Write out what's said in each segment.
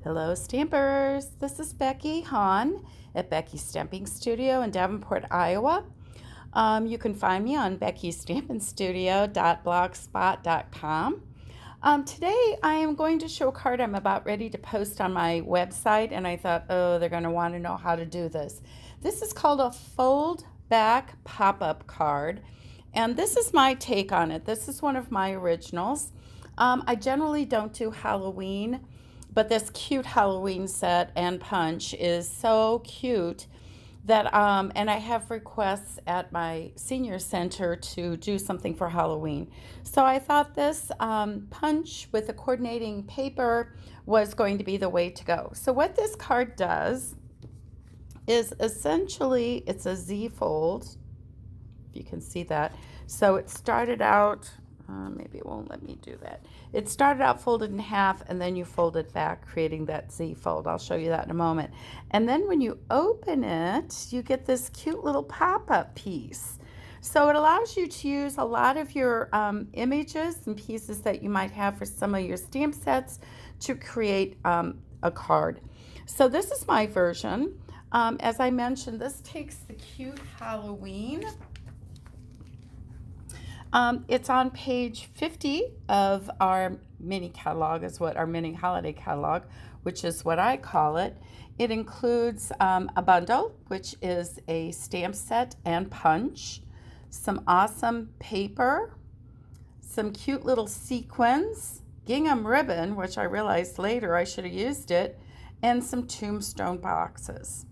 Hello, stampers. This is Becky Hahn at Becky's Stamping Studio in Davenport, Iowa. You can find me on beckystampingstudio.blogspot.com. Today I am going to show a card I'm about ready to post on my website, and I thought, oh, they're going to want to know how to do this. This is called a fold back pop-up card, and this is my take on it. This is one of my originals. I generally don't do Halloween, but this cute Halloween set and punch is so cute that, and I have requests at my senior center to do something for Halloween. So I thought this punch with the coordinating paper was going to be the way to go. So what this card does is essentially, it's a Z fold, if you can see that. So it started out, maybe it won't let me do that. It started out folded in half, and then you fold it back, creating that Z fold. I'll show you that in a moment. And then when you open it, you get this cute little pop-up piece. So it allows you to use a lot of your images and pieces that you might have for some of your stamp sets to create a card. So this is my version. As I mentioned, this takes the cute Halloween. It's on page 50 of our mini catalog, is what our mini holiday catalog, which is what I call it. It includes a bundle, which is a stamp set and punch, some awesome paper, some cute little sequins, gingham ribbon, which I realized later I should have used it, and some tombstone boxes.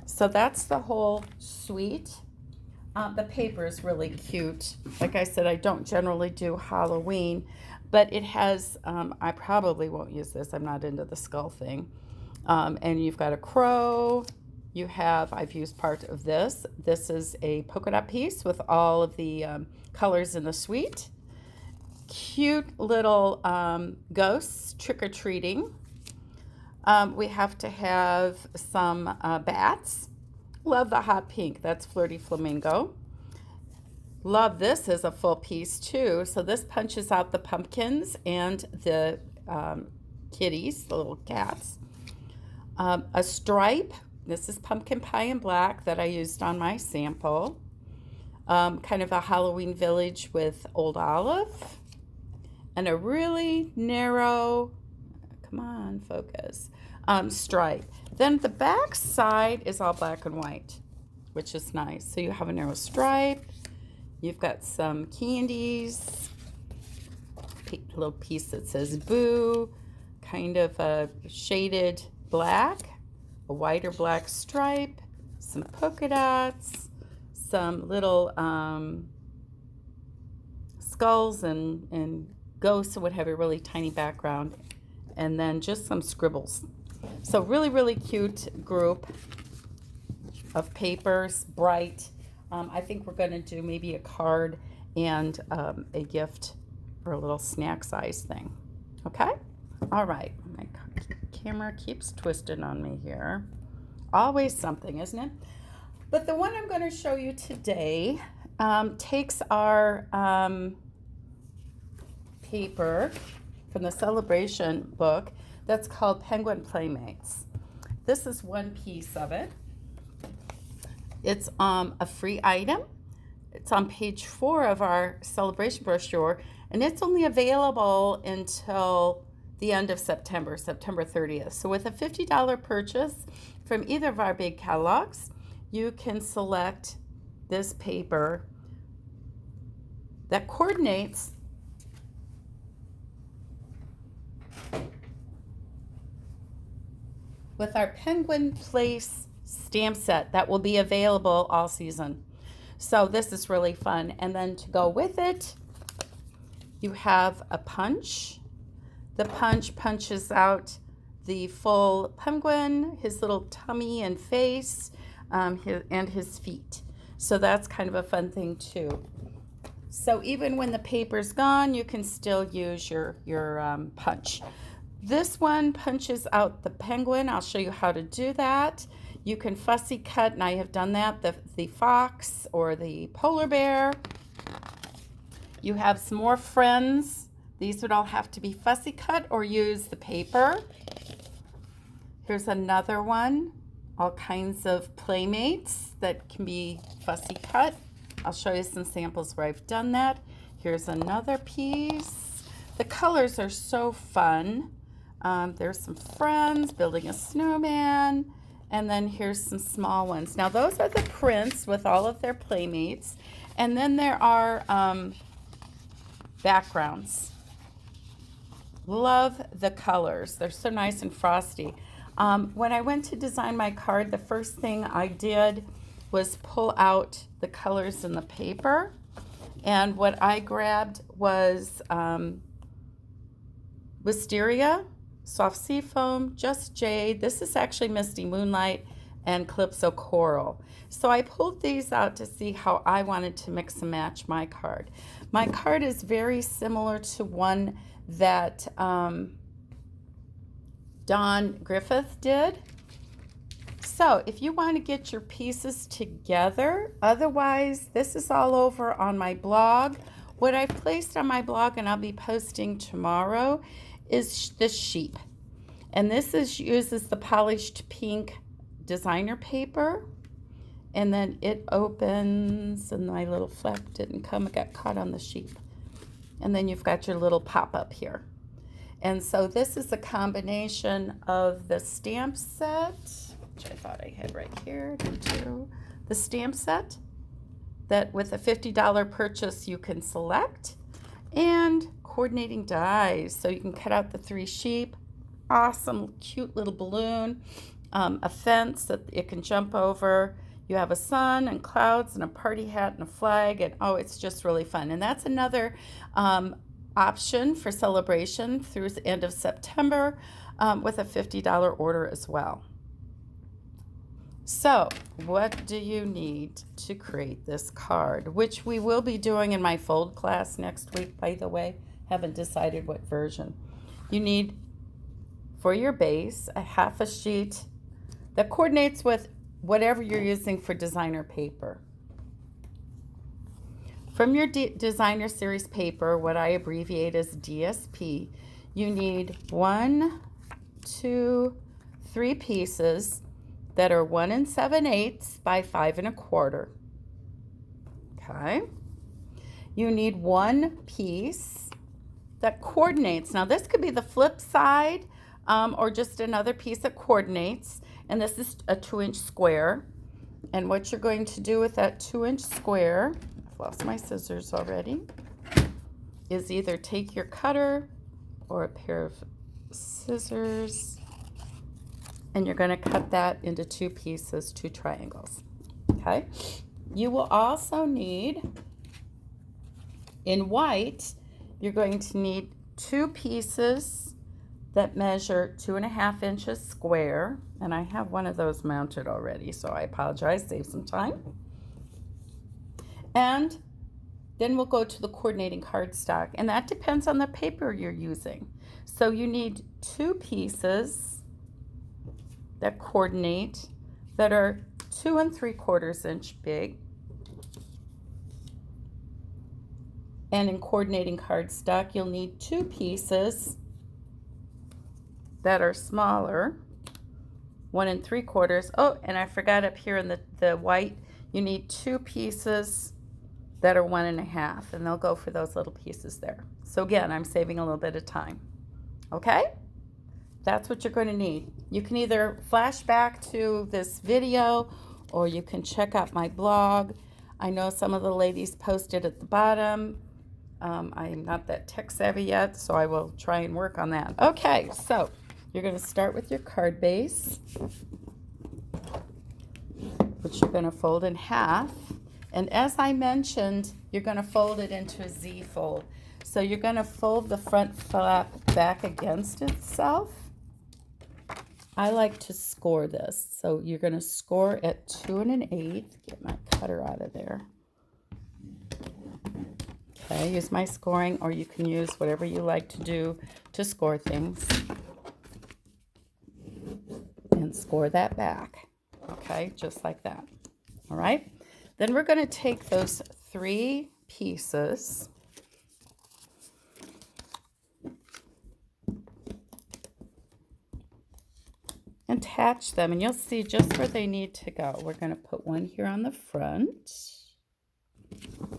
So that's the whole suite. The paper is really cute. Like I said, I don't generally do Halloween, but it has, I probably won't use this. I'm not into the skull thing. And you've got a crow. You have, I've used part of this. This is a polka dot piece with all of the colors in the suite. Cute little ghosts trick-or-treating. We have to have some bats. Love the hot pink. That's Flirty Flamingo. Love this as a full piece too. So this punches out the pumpkins and the kitties, the little cats. A stripe. This is pumpkin pie in black that I used on my sample. Kind of a Halloween village with old olive. And a really narrow, come on, focus, stripe. Then the back side is all black and white, which is nice. So you have a narrow stripe. You've got some candies, a little piece that says boo, kind of a shaded black, a whiter black stripe, some polka dots, some little skulls and ghosts or what have you, really tiny background, and then just some scribbles. So really, really cute group of papers, bright. I think we're going to do maybe a card and a gift or a little snack size thing. Okay? All right. My camera keeps twisting on me here. Always something, isn't it? But the one I'm going to show you today takes our paper from the Celebration book that's called Penguin Playmates. This is one piece of it. It's a free item. It's on page 4 of our Celebration brochure, and it's only available until the end of September 30th. So with a $50 purchase from either of our big catalogs, you can select this paper that coordinates with our Penguin Place stamp set that will be available all season. So this is really fun. And then to go with it, you have a punch. The punch punches out the full penguin, his little tummy and face, and his feet. So that's kind of a fun thing too. So even when the paper's gone, you can still use your punch. This one punches out the penguin. I'll show you how to do that. You can fussy cut, and I have done that, the fox or the polar bear. You have some more friends. These would all have to be fussy cut or use the paper. Here's another one, all kinds of playmates that can be fussy cut. I'll show you some samples where I've done that. Here's another piece. The colors are so fun. There's some friends building a snowman, and then here's some small ones. Now those are the prints with all of their playmates, and then there are backgrounds. Love the colors. They're so nice and frosty. When I went to design my card, the first thing I did was pull out the colors in the paper, and what I grabbed was Wisteria, Soft Seafoam, Just Jade. This is actually Misty Moonlight and Calypso Coral. So I pulled these out to see how I wanted to mix and match my card. My card is very similar to one that Dawn Griffith did. So if you want to get your pieces together, otherwise this is all over on my blog. What I've placed on my blog, and I'll be posting tomorrow, is this sheep. And this uses the polished pink designer paper. And then it opens, and my little flap didn't come, it got caught on the sheep. And then you've got your little pop-up here. And so this is a combination of the stamp set, which I thought I had right here, the stamp set that with a $50 purchase you can select, and coordinating dies. So you can cut out the 3 sheep, awesome, cute little balloon, a fence that it can jump over. You have a sun and clouds and a party hat and a flag, and oh, it's just really fun. And that's another option for celebration through the end of September with a $50 order as well. So what do you need to create this card, which we will be doing in my fold class next week, by the way. Haven't decided what version. You need, for your base, a half a sheet that coordinates with whatever you're using for designer paper. From your designer series paper, what I abbreviate as DSP, you need 1, 2, 3 pieces that are 1 7/8 by 5 1/4. Okay. You need 1 piece that coordinates. Now this could be the flip side or just another piece that coordinates. And this is a 2-inch square. And what you're going to do with that 2-inch square, I've lost my scissors already, is either take your cutter or a pair of scissors, and you're going to cut that into 2 pieces, 2 triangles. Okay. You will also need, in white, you're going to need 2 pieces that measure 2.5 inches square, and I have one of those mounted already, so I apologize, save some time. And then we'll go to the coordinating cardstock, and that depends on the paper you're using. So you need 2 pieces that coordinate that are 2 3/4 inch big. And in coordinating cardstock, you'll need 2 pieces that are smaller, 1 3/4. Oh, and I forgot up here in the white, you need 2 pieces that are 1 1/2, and they'll go for those little pieces there. So again, I'm saving a little bit of time. Okay? That's what you're going to need. You can either flash back to this video, or you can check out my blog. I know some of the ladies posted at the bottom. I'm not that tech savvy yet, so I will try and work on that. Okay, so you're going to start with your card base, which you're going to fold in half. And as I mentioned, you're going to fold it into a Z fold. So you're going to fold the front flap back against itself. I like to score this. So you're going to score at 2 1/8. Get my cutter out of there. Okay, use my scoring, or you can use whatever you like to do to score things. And score that back. Okay, just like that. All right. Then we're going to take those 3 pieces attach them, and you'll see just where they need to go. We're going to put one here on the front,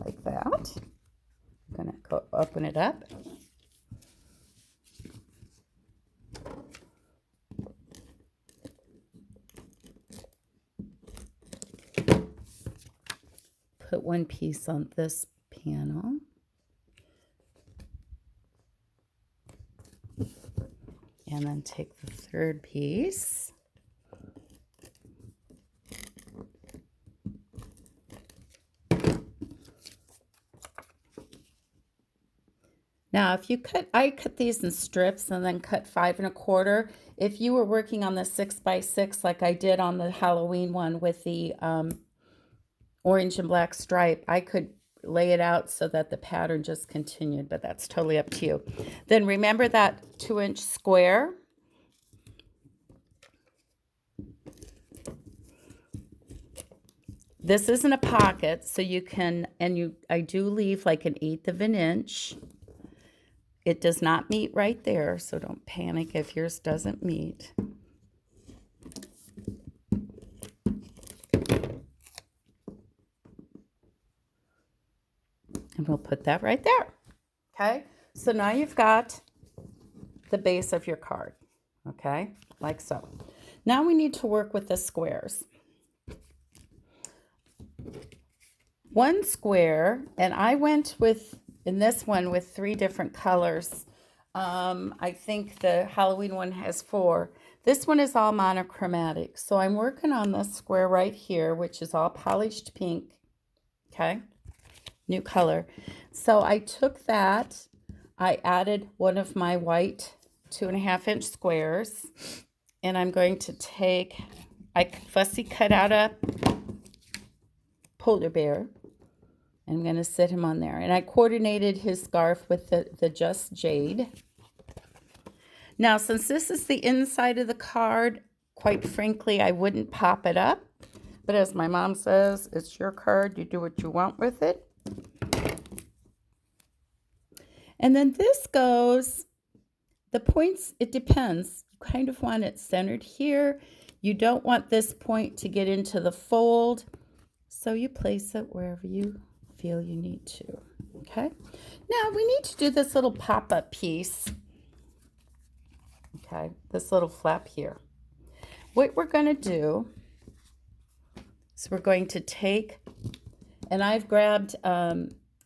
like that. I'm going to go open it up. Put one piece on this panel. And then take the third piece. Now, if you I cut these in strips and then cut 5 1/4. If you were working on the 6 by 6 like I did on the Halloween one with the orange and black stripe, I could lay it out so that the pattern just continued, but that's totally up to you. Then remember that 2-inch square. This isn't a pocket, so you can, I do leave like 1/8 of an inch. It does not meet right there, so don't panic if yours doesn't meet. And we'll put that right there. Okay, so now you've got the base of your card. Okay, like so. Now we need to work with the squares. One square, and I went with, in this one, with 3 different colors. I think the Halloween one has 4. This one is all monochromatic. So I'm working on this square right here, which is all polished pink. Okay, new color. So I took that, I added one of my white 2.5-inch squares, and I'm going to take, I fussy cut out a polar bear. I'm going to sit him on there. And I coordinated his scarf with the Just Jade. Now, since this is the inside of the card, quite frankly, I wouldn't pop it up. But as my mom says, it's your card. You do what you want with it. And then this goes, the points, it depends. You kind of want it centered here. You don't want this point to get into the fold. So you place it wherever you feel you need to. Okay. Now we need to do this little pop-up piece. Okay. This little flap here. What we're going to do is we're going to take, and I've grabbed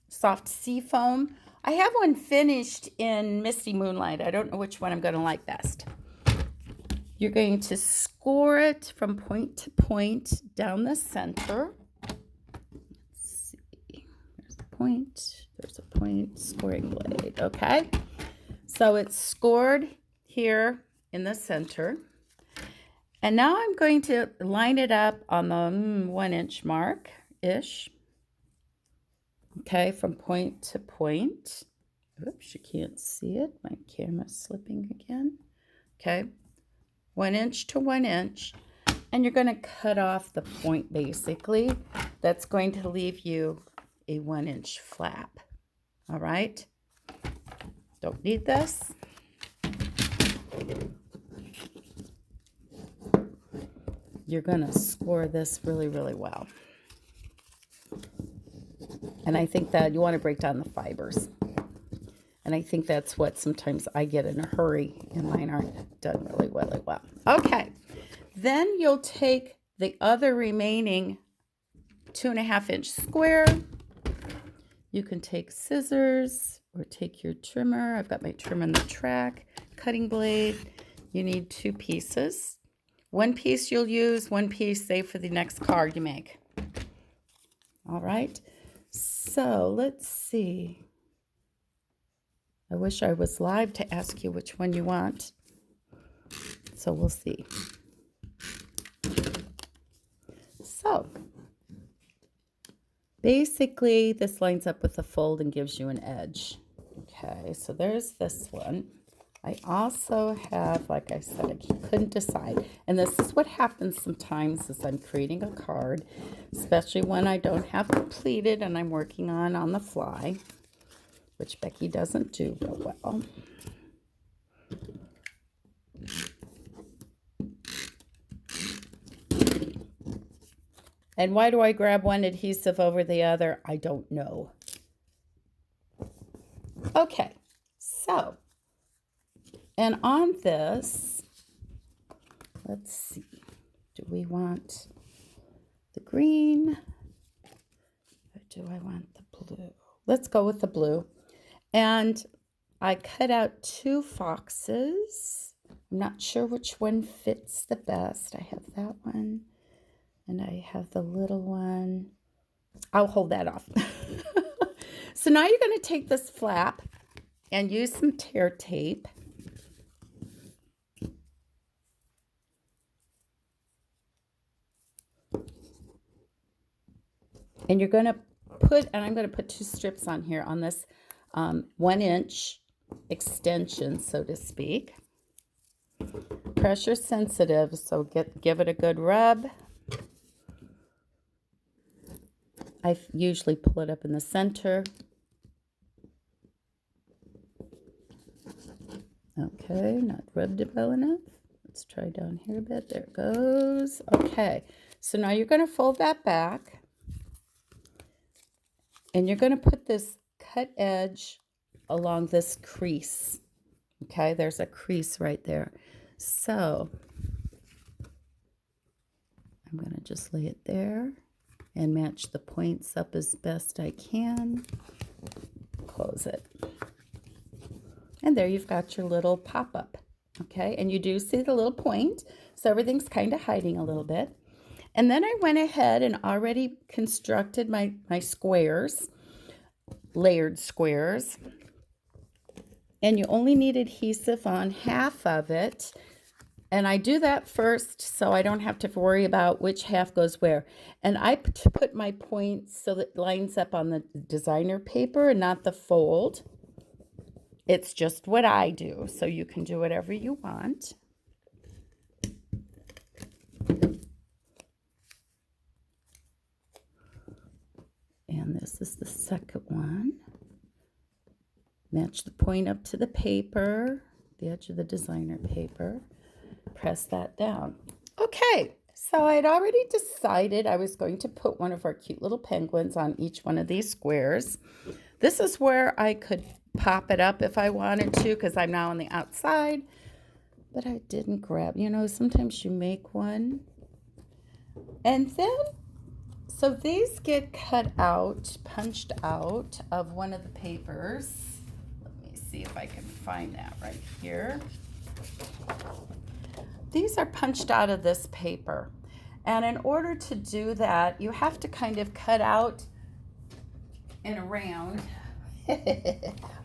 soft sea foam. I have one finished in Misty Moonlight. I don't know which one I'm going to like best. You're going to score it from point to point down the center. Let's see. There's a point, scoring blade. Okay. So it's scored here in the center. And now I'm going to line it up on the 1-inch mark-ish. Okay, from point to point. Oops, you can't see it. My camera's slipping again. Okay, 1 inch to 1 inch. And you're going to cut off the point, basically. That's going to leave you a 1-inch flap. All right? Don't need this. You're going to score this really, really well. And I think that you want to break down the fibers. And I think that's what sometimes I get in a hurry, and mine aren't done really well. Okay. Then you'll take the other remaining 2.5-inch square. You can take scissors or take your trimmer. I've got my trimmer in the track, cutting blade. You need 2 pieces. 1 piece you'll use, 1 piece save for the next card you make. All right. So let's see. I wish I was live to ask you which one you want. So we'll see. So basically this lines up with the fold and gives you an edge. Okay, so there's this one. I also have, like I said, I couldn't decide. And this is what happens sometimes as I'm creating a card, especially when I don't have completed and I'm working on the fly, which Becky doesn't do real well. And why do I grab one adhesive over the other? I don't know. Okay, so, and on this, let's see, do we want the green or do I want the blue? Let's go with the blue. And I cut out 2 foxes. I'm not sure which one fits the best. I have that one and I have the little one. I'll hold that off. So now you're going to take this flap and use some tear tape. And you're going to put, and I'm going to put 2 strips on here on this 1-inch extension, so to speak. Pressure sensitive, so give it a good rub. I usually pull it up in the center. Okay, not rubbed it well enough. Let's try down here a bit. There it goes. Okay, so now you're going to fold that back. And you're going to put this cut edge along this crease. Okay, there's a crease right there. So I'm going to just lay it there and match the points up as best I can. Close it. And there you've got your little pop-up. Okay, and you do see the little point, so everything's kind of hiding a little bit. And then I went ahead and already constructed my squares, layered squares. And you only need adhesive on half of it. And I do that first so I don't have to worry about which half goes where. And I put my points so that it lines up on the designer paper and not the fold. It's just what I do, so you can do whatever you want. And this is the second one. Match the point up to the paper, the edge of the designer paper. Press that down. Okay, so I'd already decided I was going to put one of our cute little penguins on each one of these squares. This is where I could pop it up if I wanted to, because I'm now on the outside, but I didn't grab. You know, sometimes you make one. And then, so these get cut out, punched out of one of the papers. Let me see if I can find that right here. These are punched out of this paper. And in order to do that, you have to kind of cut out and around.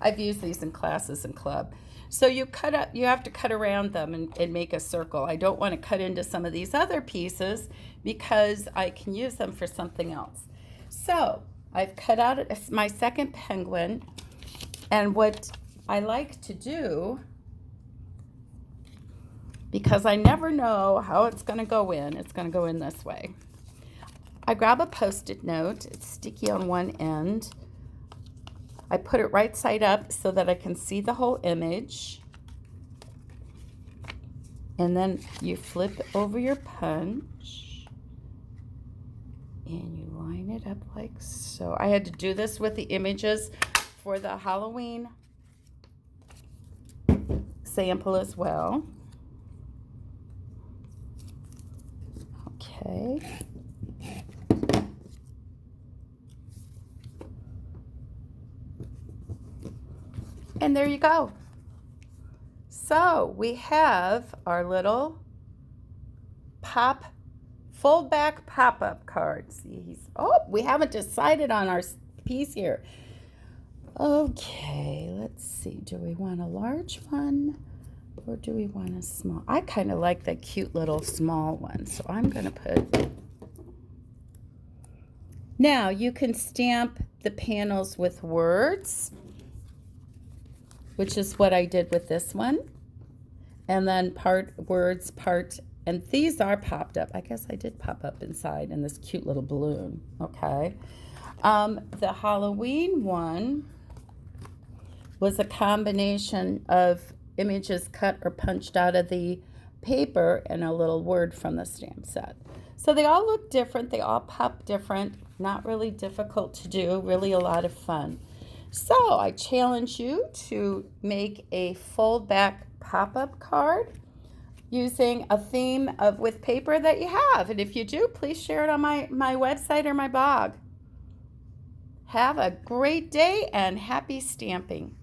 I've used these in classes and club. So you have to cut around them and make a circle. I don't want to cut into some of these other pieces because I can use them for something else. So I've cut out my second penguin, and what I like to do, because I never know how it's going to go in this way. I grab a Post-it note. It's sticky on one end. I put it right side up so that I can see the whole image. And then you flip over your punch and you line it up like so. I had to do this with the images for the Halloween sample as well. Okay. And there you go. So we have our little fold back pop-up card. See, we haven't decided on our piece here. Okay, let's see. Do we want a large one or do we want a small? I kind of like the cute little small one, so I'm going to put. Now you can stamp the panels with words, which is what I did with this one. And then words, and these are popped up. I guess I did pop up inside in this cute little balloon, okay? The Halloween one was a combination of images cut or punched out of the paper and a little word from the stamp set. So they all look different. They all pop different. Not really difficult to do. Really a lot of fun. So I challenge you to make a fold back pop-up card using a theme with paper that you have. And if you do, please share it on my website or my blog. Have a great day and happy stamping.